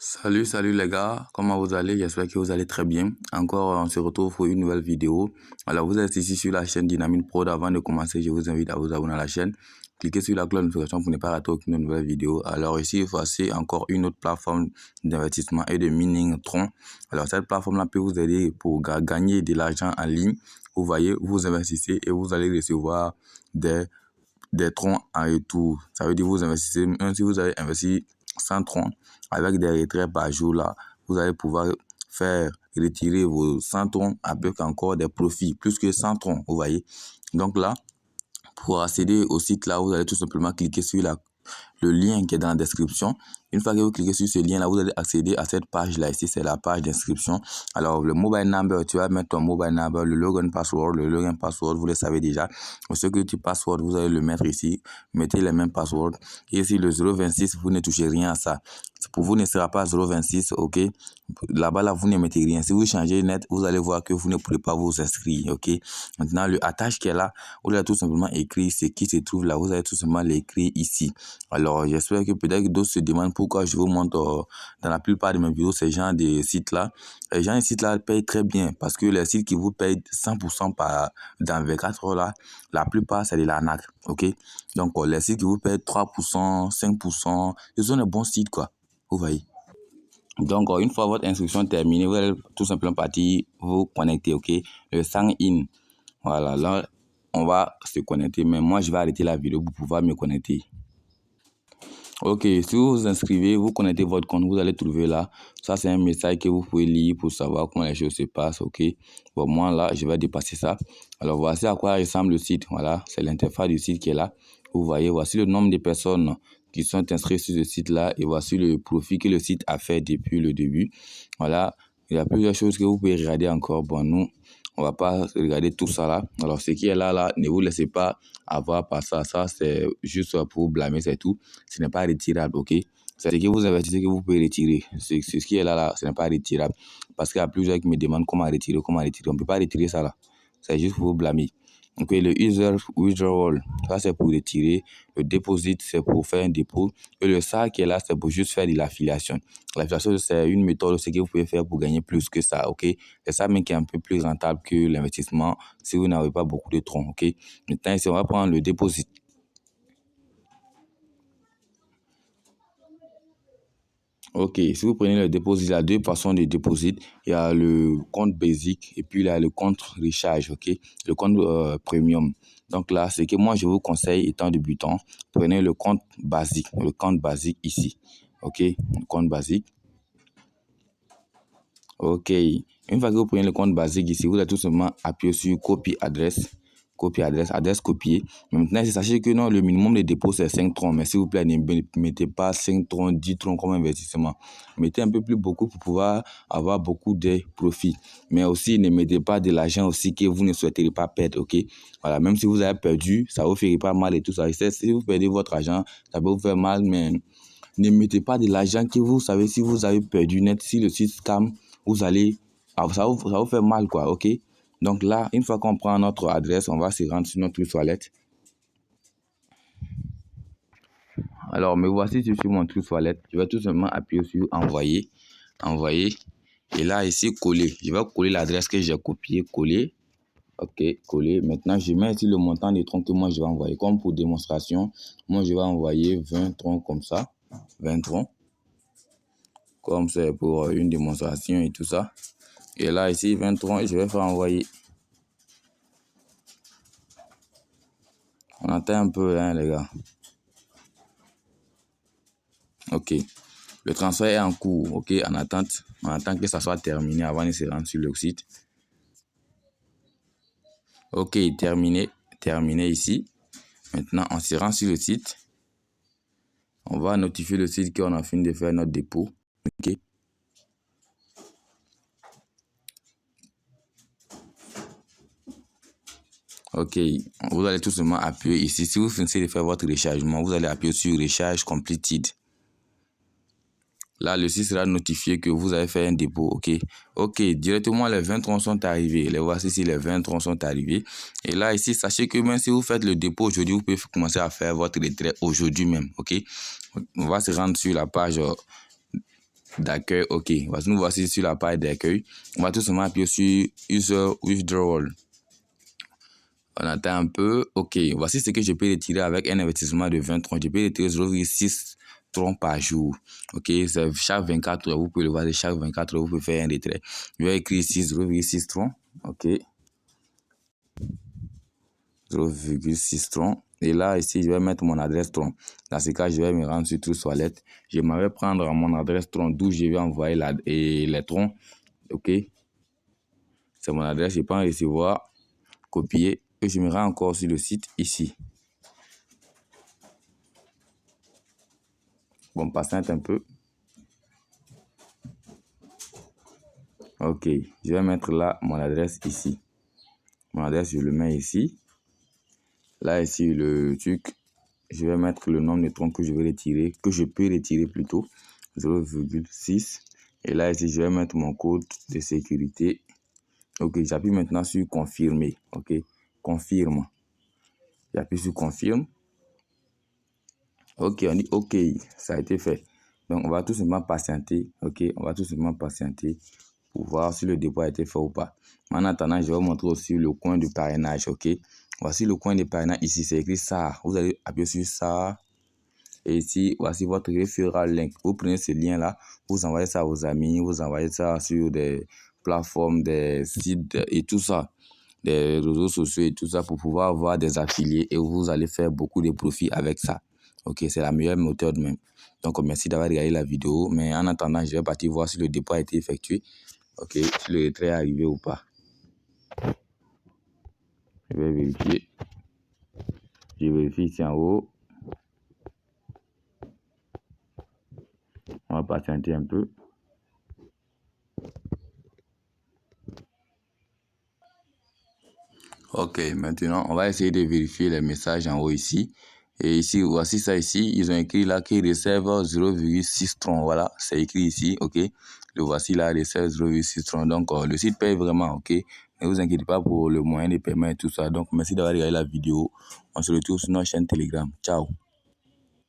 Salut les gars, comment vous allez? J'espère que vous allez très bien. Encore, on se retrouve pour une nouvelle vidéo. Alors, vous êtes ici sur la chaîne Dynamite Prod. Avant de commencer, je vous invite à vous abonner à la chaîne. Cliquez sur la cloche de notification pour ne pas rater aucune nouvelle vidéo. Alors ici, voici encore une autre plateforme d'investissement et de mining Tron. Alors, cette plateforme-là peut vous aider pour gagner de l'argent en ligne. Vous voyez, vous investissez et vous allez recevoir des troncs en retour. Ça veut dire vous investissez, même si vous avez investi 100 troncs, avec des retraits par jour là, vous allez pouvoir faire retirer vos 100 troncs avec encore des profits, plus que 100 troncs, vous voyez. Donc là, pour accéder au site là, vous allez tout simplement cliquer sur le lien qui est dans la description. Une fois que vous cliquez sur ce lien là, vous allez accéder à cette page là. Ici, c'est la page d'inscription. Alors, le mobile number, tu vas mettre ton mobile number, le login password, vous le savez déjà. Le security password, vous allez le mettre ici. Mettez les mêmes passwords. Et ici, le 026, vous ne touchez rien à ça. Pour vous, ne sera pas 026, ok? Là-bas, là, vous ne mettez rien. Si vous changez net, vous allez voir que vous ne pourrez pas vous inscrire, ok? Maintenant, le attache qui est là, vous allez tout simplement écrire ce qui se trouve là. Vous allez tout simplement l'écrire ici. Alors, j'espère que peut-être que d'autres se demandent pourquoi je vous montre dans la plupart de mes vidéos ces genres de sites-là. Les gens de sites-là payent très bien parce que les sites qui vous payent 100% dans 24 heures là, la plupart, c'est de l'arnaque, ok? Donc, les sites qui vous payent 3%, 5%, ce sont des bons sites, quoi. Vous voyez. Donc, une fois votre inscription terminée, vous allez tout simplement partir vous connecter, ok? Le sign in. Voilà, là, on va se connecter. Mais moi, je vais arrêter la vidéo pour pouvoir me connecter. Ok, si vous vous inscrivez, vous connectez votre compte, vous allez trouver là. Ça, c'est un message que vous pouvez lire pour savoir comment les choses se passent, ok? Bon, moi, là, je vais dépasser ça. Alors, voici à quoi ressemble le site. Voilà, c'est l'interface du site qui est là. Vous voyez, voici le nombre de personnes qui sont inscrites sur ce site-là et voici le profit que le site a fait depuis le début. Voilà, il y a plusieurs choses que vous pouvez regarder encore. Bon, nous, on va pas regarder tout ça là. Alors, ce qui est là, ne vous laissez pas avoir par ça. Ça, c'est juste pour blâmer, c'est tout. Ce n'est pas retirable, ok? C'est ce que vous investissez que vous pouvez retirer. C'est ce qui est là, ce n'est pas retirable. Parce qu'il y a plusieurs qui me demandent comment retirer. On ne peut pas retirer ça là. C'est juste pour vous blâmer. Ok, le user withdrawal, ça c'est pour retirer. Le deposit, c'est pour faire un dépôt. Et le SAR qui est là, c'est pour juste faire de l'affiliation. L'affiliation, c'est une méthode que vous pouvez faire pour gagner plus que ça, ok? C'est ça même qui est un peu plus rentable que l'investissement si vous n'avez pas beaucoup de troncs, ok? Maintenant, ici, on va prendre le deposit. Ok, si vous prenez le dépôt, il y a deux façons de déposit. Il y a le compte basique et puis il y a le compte recharge, ok? Le compte premium. Donc là, ce que moi je vous conseille étant débutant, prenez le compte basique ici, ok? Le compte basique. Ok, une fois que vous prenez le compte basique ici, vous allez tout simplement appuyer sur copie adresse. Adresse copier. Maintenant, sachez que non, le minimum de dépôt, c'est 5 troncs. Mais s'il vous plaît, ne mettez pas 5 troncs, 10 troncs comme investissement. Mettez un peu plus beaucoup pour pouvoir avoir beaucoup de profits. Mais aussi, ne mettez pas de l'argent aussi que vous ne souhaiterez pas perdre, ok? Voilà, même si vous avez perdu, ça vous ferait pas mal et tout ça. Et si vous perdez votre argent, ça peut vous faire mal, mais ne mettez pas de l'argent que vous savez si vous avez perdu net, si le site scam, vous allez, ça vous fait mal, quoi, ok? Donc là, une fois qu'on prend notre adresse, on va se rendre sur notre toilette. Alors, me voici sur mon truc toilette. Je vais tout simplement appuyer sur envoyer. Envoyer. Et là, ici, coller. Je vais coller l'adresse que j'ai copiée, coller. Ok, coller. Maintenant, je mets ici le montant des troncs que moi, je vais envoyer. Comme pour démonstration, moi, je vais envoyer 20 troncs comme ça. 20 troncs. Comme c'est pour une démonstration et tout ça. Et là, ici, 20 troncs, je vais faire envoyer. On attend un peu, hein, les gars. Ok. Le transfert est en cours, ok, en attente. On attend que ça soit terminé avant de se rendre sur le site. Ok, terminé. Terminé ici. Maintenant, on se rend sur le site. On va notifier le site qu'on a fini de faire notre dépôt. Ok. Ok, vous allez tout simplement appuyer ici. Si vous finissez de faire votre rechargement, vous allez appuyer sur Recharge Completed. Là, le site sera notifié que vous avez fait un dépôt, ok? Ok, directement, les 20 troncs sont arrivés. Les voici ici, les 20 troncs sont arrivés. Et là, ici, sachez que même si vous faites le dépôt aujourd'hui, vous pouvez commencer à faire votre retrait aujourd'hui même, ok? On va se rendre sur la page d'accueil. Ok, nous voici sur la page d'accueil. On va tout simplement appuyer sur User Withdrawal. On attend un peu. Ok, voici ce que je peux retirer avec un investissement de 20 troncs. Je peux retirer 0,6 troncs par jour. Ok, c'est chaque 24 heures. Vous pouvez le voir, chaque 24 heures, vous pouvez faire un retrait. Je vais écrire ici 0,6 troncs. Ok. 0,6 troncs. Et là, ici, je vais mettre mon adresse tronc. Dans ce cas, je vais me rendre sur Trust Wallet. Je vais prendre mon adresse tronc d'où je vais envoyer les troncs. Ok. C'est mon adresse. Je peux en recevoir, copier. Et je me rends encore sur le site ici. Bon, patiente un peu. Ok, je vais mettre là mon adresse ici. Mon adresse, je le mets ici. Là, ici, le truc, je vais mettre le nombre de troncs que je vais retirer, que je peux retirer plutôt, 0,6. Et là, ici, je vais mettre mon code de sécurité. Ok, j'appuie maintenant sur confirmer. Ok, confirme. J'appuie sur confirme. Ok, on dit ok, ça a été fait. Donc, on va tout simplement patienter. Ok, on va tout simplement patienter pour voir si le dépôt a été fait ou pas. En attendant, je vais vous montrer aussi le coin de parrainage. Ok, voici le coin de parrainage ici. C'est écrit ça. Vous allez appuyer sur ça. Et ici, voici votre referral link. Vous prenez ce lien-là, vous envoyez ça à vos amis, vous envoyez ça sur des plateformes, des sites et tout ça, des réseaux sociaux et tout ça pour pouvoir avoir des affiliés et vous allez faire beaucoup de profits avec ça. Ok, c'est la meilleure méthode même. Donc, merci d'avoir regardé la vidéo. Mais en attendant, je vais partir voir si le dépôt a été effectué. Ok, si le retrait est arrivé ou pas. Je vais vérifier. Je vérifie ici en haut. On va patienter un peu. Ok, maintenant, on va essayer de vérifier les messages en haut ici. Et ici, voici ça ici. Ils ont écrit là qu'ils reçoivent 0,6 troncs. Voilà, c'est écrit ici, ok. Le voici là, reçoivent 0,6 troncs. Donc, le site paye vraiment, ok. Ne vous inquiétez pas pour le moyen de paiement et tout ça. Donc, merci d'avoir regardé la vidéo. On se retrouve sur notre chaîne Telegram. Ciao.